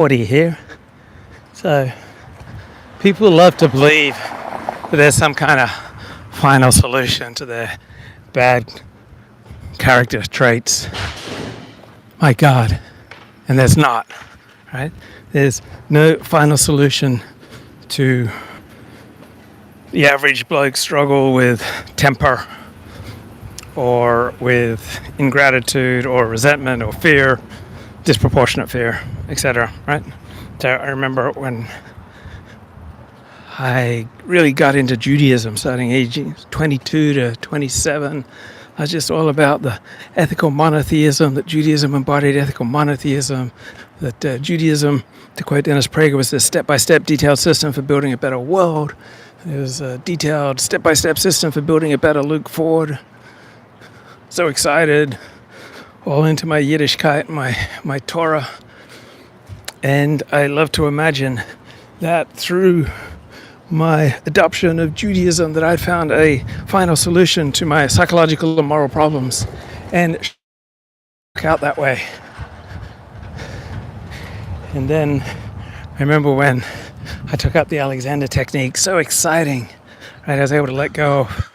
40 here. So people love to believe that there's some kind of final solution to their bad character traits. My God. And there's not, right? There's no final solution to the average bloke struggle with temper or with ingratitude or resentment or fear, disproportionate fear, etc. Right? So I remember when I really got into Judaism, starting aging 22 to 27. I was just all about the ethical monotheism, that Judaism embodied ethical monotheism, that Judaism, to quote Dennis Prager, was the step-by-step detailed system for building a better world. It was a detailed step-by-step system for building a better Luke Ford. So excited, all into my Yiddishkeit, my Torah. And I love to imagine that through my adoption of Judaism that I'd found a final solution to my psychological and moral problems, and work out that way. And then I remember when I took up the Alexander technique, so exciting, right? I was able to let go of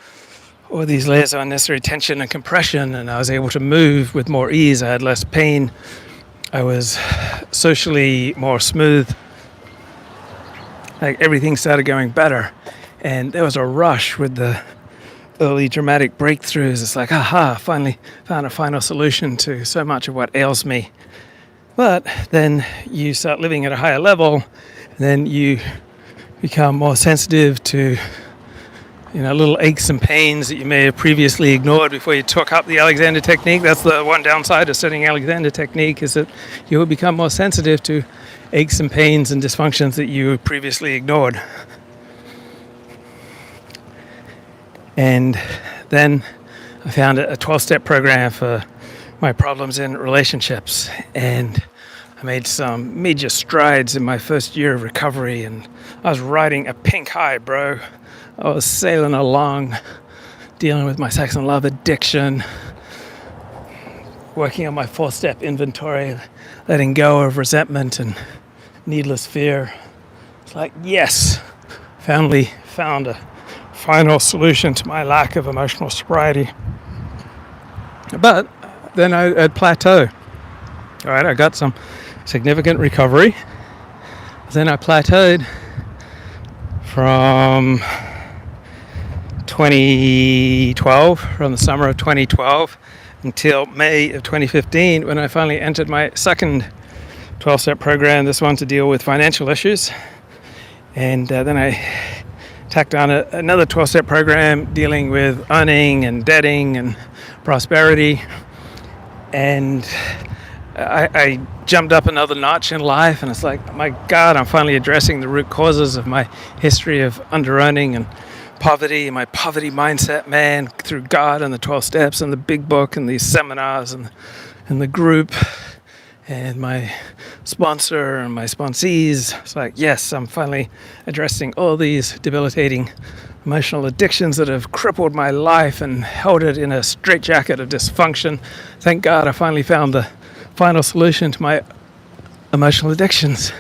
all these layers of unnecessary tension and compression, and I was able to move with more ease. I had less pain. I was socially more smooth. Like everything started going better, and there was a rush with the early dramatic breakthroughs. It's like, aha, finally found a final solution to so much of what ails me. But then you start living at a higher level, and then you become more sensitive to little aches and pains that you may have previously ignored before you took up the Alexander technique. That's the one downside of studying Alexander technique, is that you will become more sensitive to aches and pains and dysfunctions that you previously ignored. And then I found a 12-step program for my problems in relationships, and I made some major strides in my first year of recovery, and I was riding a pink high, bro. I was sailing along, dealing with my sex and love addiction, working on my 4-step inventory, letting go of resentment and needless fear. It's like, yes, finally found a final solution to my lack of emotional sobriety. But then I'd plateau. All right, I got some significant recovery. Then I plateaued from 2012, from the summer of 2012 until May of 2015, when I finally entered my second 12-step program, this one to deal with financial issues. And then I tacked on another 12-step program dealing with earning and debting and prosperity. And I jumped up another notch in life, and it's like, my God, I'm finally addressing the root causes of my history of under-earning and poverty, my poverty mindset, man, through God and the 12 steps and the big book and these seminars and the group and my sponsor and my sponsees. It's like, yes, I'm finally addressing all these debilitating emotional addictions that have crippled my life and held it in a straitjacket of dysfunction. Thank God I finally found the final solution to my emotional addictions.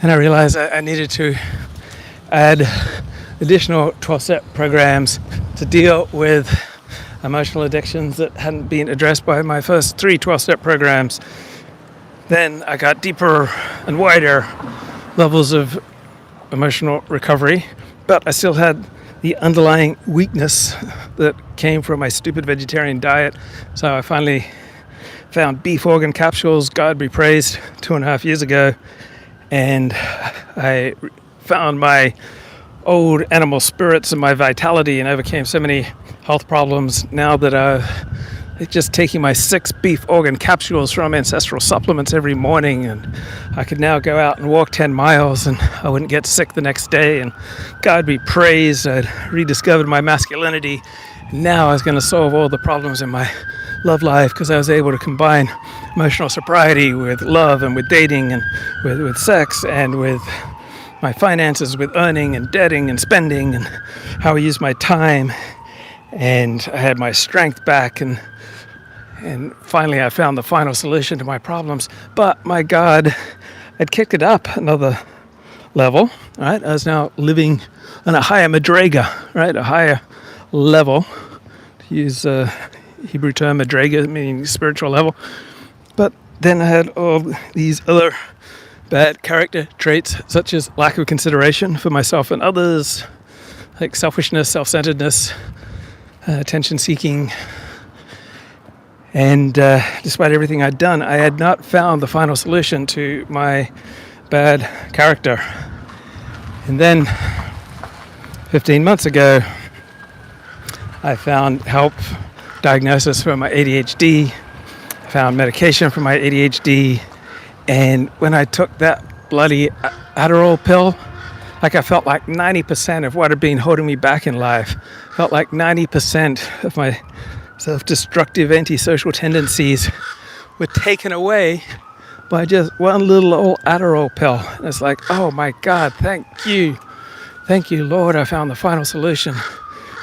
And I realized I needed to add additional 12-step programs to deal with emotional addictions that hadn't been addressed by my first 3 12-step programs. Then I got deeper and wider levels of emotional recovery, but I still had the underlying weakness that came from my stupid vegetarian diet. So I finally found beef organ capsules, God be praised, 2.5 years ago, and I found my old animal spirits and my vitality and overcame so many health problems now that just taking my 6 beef organ capsules from Ancestral Supplements every morning, and I could now go out and walk 10 miles and I wouldn't get sick the next day, and God be praised, I'd rediscovered my masculinity. Now I was going to solve all the problems in my love life because I was able to combine emotional sobriety with love and with dating and with sex and with my finances, with earning and debting and spending and how I use my time. And I had my strength back, and finally I found the final solution to my problems. But my God, I'd kicked it up another level, right? I was now living on a higher madrega, right? A higher level, to use a Hebrew term, madrega, meaning spiritual level. But then I had all these other bad character traits, such as lack of consideration for myself and others, like selfishness, self-centeredness, attention seeking. And despite everything I'd done, I had not found the final solution to my bad character. And then 15 months ago, I found help, diagnosis for my ADHD, I found medication for my ADHD, and when I took that bloody Adderall pill, like I felt like 90% of what had been holding me back in life, felt like 90% of my self-destructive antisocial tendencies were taken away by just one little old Adderall pill. And it's like, oh my God, thank you, Lord, I found the final solution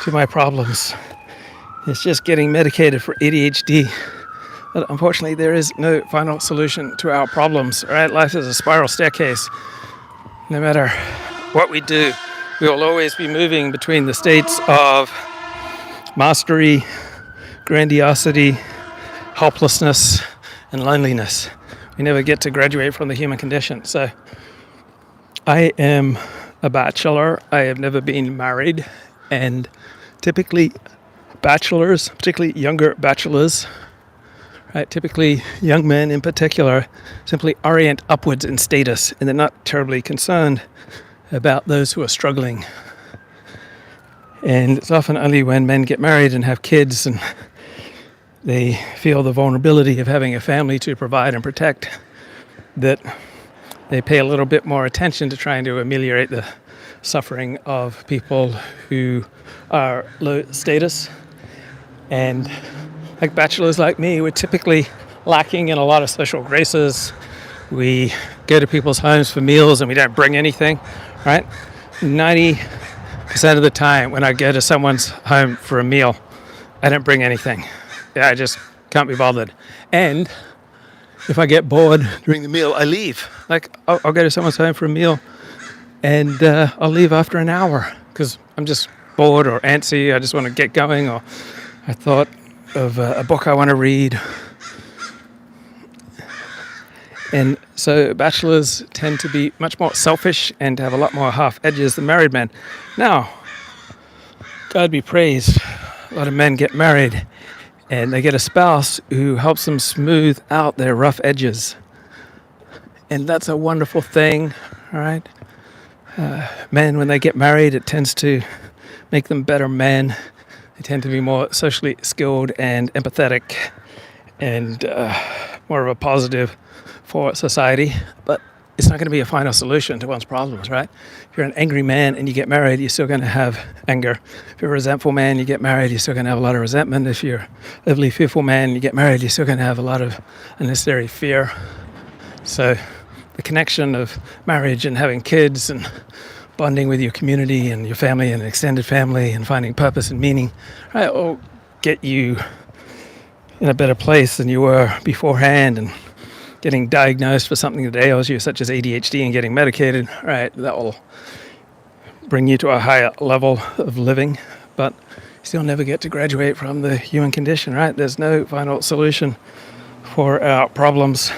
to my problems. It's just getting medicated for ADHD. But unfortunately, there is no final solution to our problems. Right? Life is a spiral staircase. No matter what we do, we will always be moving between the states of mastery, grandiosity, helplessness, and loneliness. We never get to graduate from the human condition. So I am a bachelor. I have never been married. And typically bachelors, particularly younger bachelors, right, typically young men in particular, simply orient upwards in status, and they're not terribly concerned about those who are struggling. And it's often only when men get married and have kids and they feel the vulnerability of having a family to provide and protect that they pay a little bit more attention to trying to ameliorate the suffering of people who are low status. And like bachelors like me, we're typically lacking in a lot of social graces. We go to people's homes for meals and we don't bring anything, right? 90% of the time when I go to someone's home for a meal, I don't bring anything. Yeah, I just can't be bothered. And if I get bored during the meal, I leave. Like, I'll go to someone's home for a meal and I'll leave after an hour because I'm just bored or antsy. I just want to get going, or I thought of a book I want to read. And so bachelors tend to be much more selfish and to have a lot more half edges than married men. Now, God be praised, a lot of men get married and they get a spouse who helps them smooth out their rough edges. And that's a wonderful thing, all right? Men, when they get married, it tends to make them better men. They tend to be more socially skilled and empathetic and more of a positive for society. But it's not going to be a final solution to one's problems, right? If you're an angry man and you get married, you're still going to have anger. If you're a resentful man, you get married, you're still going to have a lot of resentment. If you're a overly fearful man, you get married, you're still going to have a lot of unnecessary fear. So the connection of marriage and having kids and bonding with your community and your family and extended family and finding purpose and meaning, right, will get you in a better place than you were beforehand. And getting diagnosed for something that ails you, such as ADHD, and getting medicated, right, that will bring you to a higher level of living, but you still never get to graduate from the human condition, right? There's no final solution for our problems.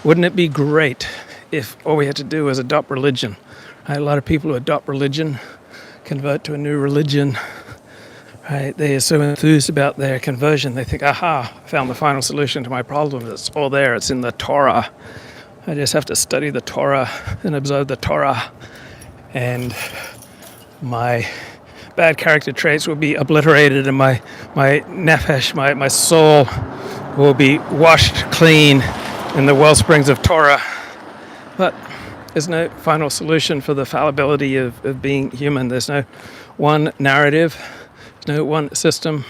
Wouldn't it be great if all we had to do was adopt religion? Right? A lot of people who adopt religion, convert to a new religion, right? They are so enthused about their conversion. They think, aha, I found the final solution to my problem. It's all there. It's in the Torah. I just have to study the Torah and observe the Torah. And my bad character traits will be obliterated and my nefesh, my soul, will be washed clean in the well springs of Torah. But there's no final solution for the fallibility of being human. There's no one narrative. There's no one system,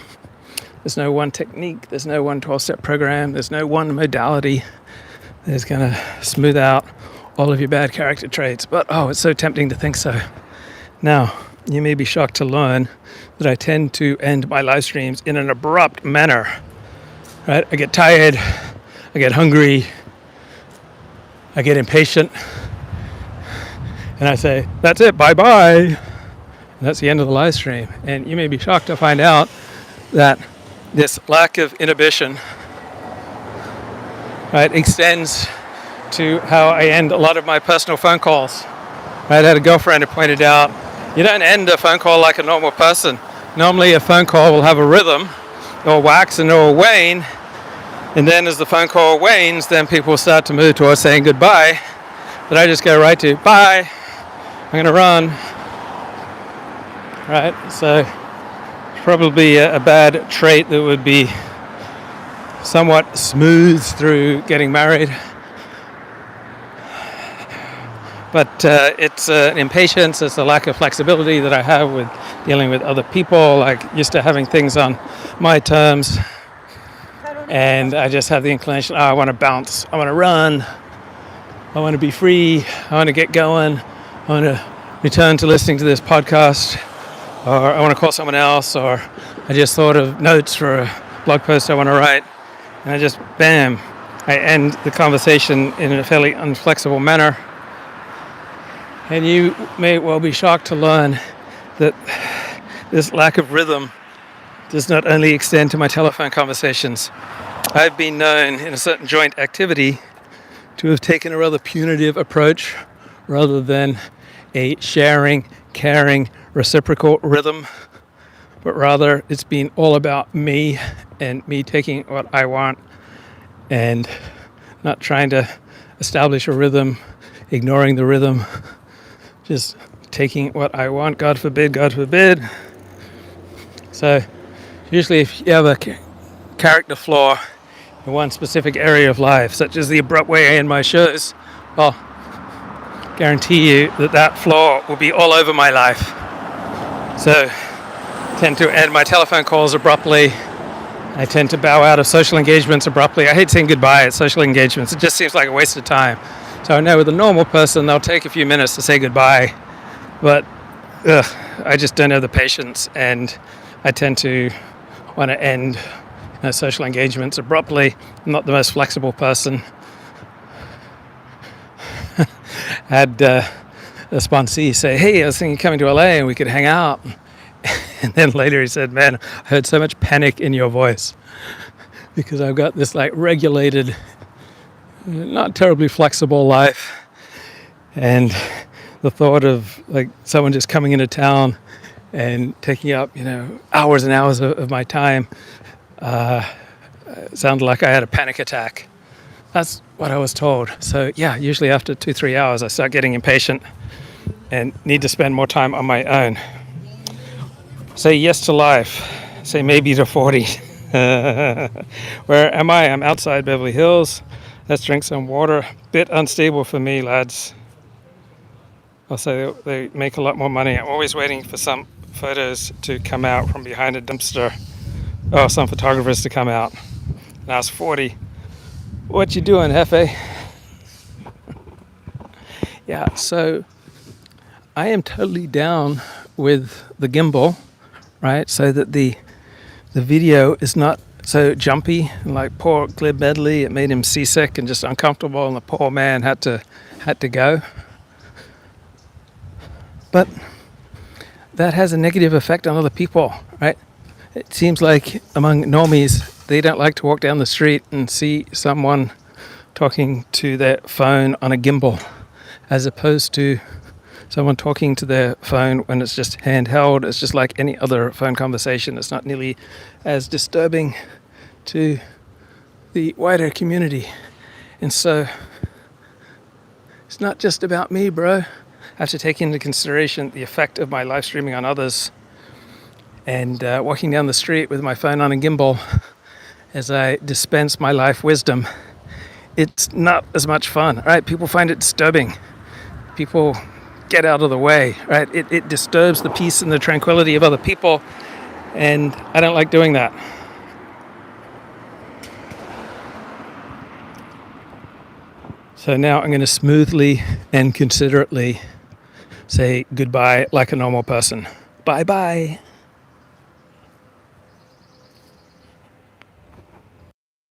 there's no one technique, there's no one 12-step program, there's no one modality that's going to smooth out all of your bad character traits. But, it's so tempting to think so. Now, you may be shocked to learn that I tend to end my live streams in an abrupt manner. Right? I get tired, I get hungry, I get impatient and I say, that's it, bye-bye. And that's the end of the live stream. And you may be shocked to find out that this lack of inhibition, right, extends to how I end a lot of my personal phone calls. I had a girlfriend who pointed out, you don't end a phone call like a normal person. Normally a phone call will have a rhythm, or wax and or wane, and then as the phone call wanes, then people will start to move towards saying goodbye. But I just go right to, bye, I'm going to run. Right, so probably a bad trait that would be somewhat smoothed through getting married. But it's an impatience, it's a lack of flexibility that I have with dealing with other people, like used to having things on my terms. And I just have the inclination, I want to bounce, I want to run, I want to be free, I want to get going, I want to return to listening to this podcast, or I want to call someone else, or I just thought of notes for a blog post I want to write. And I just, bam, I end the conversation in a fairly unflexible manner. And you may well be shocked to learn that this lack of rhythm does not only extend to my telephone conversations. I've been known in a certain joint activity to have taken a rather punitive approach rather than a sharing, caring, reciprocal rhythm, but rather it's been all about me and me taking what I want and not trying to establish a rhythm, ignoring the rhythm, just taking what I want, God forbid, God forbid. So usually if you have a character flaw in one specific area of life, such as the abrupt way I end my shows, well, guarantee you that flaw will be all over my life. So I tend to end my telephone calls abruptly. I tend to bow out of social engagements abruptly. I hate saying goodbye at social engagements. It just seems like a waste of time. So I know with a normal person, they'll take a few minutes to say goodbye, but I just don't have the patience, and I tend to want to end social engagements abruptly. I'm not the most flexible person. I had a sponsee say, hey, I was thinking of coming to LA and we could hang out. And then later he said, man, I heard so much panic in your voice because I've got this like regulated, not terribly flexible life, and the thought of like someone just coming into town and taking up hours and hours of my time sounded like I had a panic attack. That's what I was told. So yeah, usually after 2-3 hours I start getting impatient and need to spend more time on my own. Say yes to life. Say maybe to 40. Where am I? I'm outside Beverly Hills. Let's drink some water. Bit unstable for me, lads. I'll say they make a lot more money. I'm always waiting for some photos to come out from behind a dumpster. Oh, some photographers to come out. And I was 40. What you doing, Hefe? Yeah, so I am totally down with the gimbal, right? So that the video is not so jumpy, like poor Glib Medley. It made him seasick and just uncomfortable, and the poor man had to go. But that has a negative effect on other people, right? It seems like among normies, they don't like to walk down the street and see someone talking to their phone on a gimbal, as opposed to someone talking to their phone when it's just handheld. It's just like any other phone conversation. It's not nearly as disturbing to the wider community. And so it's not just about me, bro. I have to take into consideration the effect of my live streaming on others, and walking down the street with my phone on a gimbal as I dispense my life wisdom. It's not as much fun, right? People find it disturbing. People get out of the way, right? It disturbs the peace and the tranquility of other people, and I don't like doing that. So now I'm going to smoothly and considerately say goodbye like a normal person. Bye-bye.